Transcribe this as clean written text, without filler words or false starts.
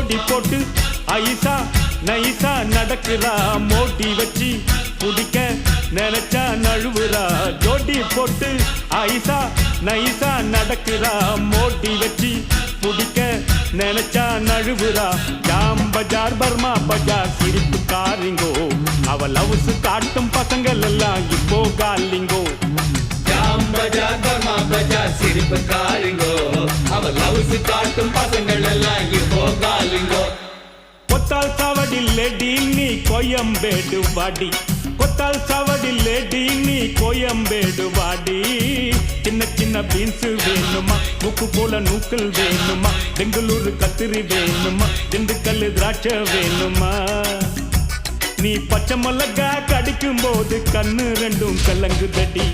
ஜோடி போட்டு ஐசா நைசா நடக்கிறா மோட்டி வச்சு குடிக்க நினைச்சா நழுவுறா ஜோடி போட்டு ஐசா நைசா நடக்கிறா மோட்டி வச்சு குடிக்க நினைச்சா நழுவுறா ஜாம் பஜார் பர்மா பஜார் சிரிப்பு காரிங்கோ அவ லவ்ஸ் காட்டும் பசங்கள் எல்லாம் இப்போ காலிங்கோ ஜாம் பஜார் பர்மா பஜார் சிரிப்பு காரிங்கோ அவ லவ்ஸ் காட்டும் பசங்கள் எல்லாம் இப்போ காலிங்கோ கொத்தால் சாவடி லேடி நீ கோயம்பேடு வாடி கொத்தால் சாவடி லேடி நீ கோயம்பேடு வாடி சின்ன சின்ன பீன்ஸ் வேணுமா உப்பு போல நூக்கல் வேணுமா பெங்களூரு கத்திரி வேணுமா திண்டுக்கல் திராட்சை வேணுமா நீ பச்சை மிளகா கடிக்கும் போது கண்ணு ரெண்டும் கலங்குதடி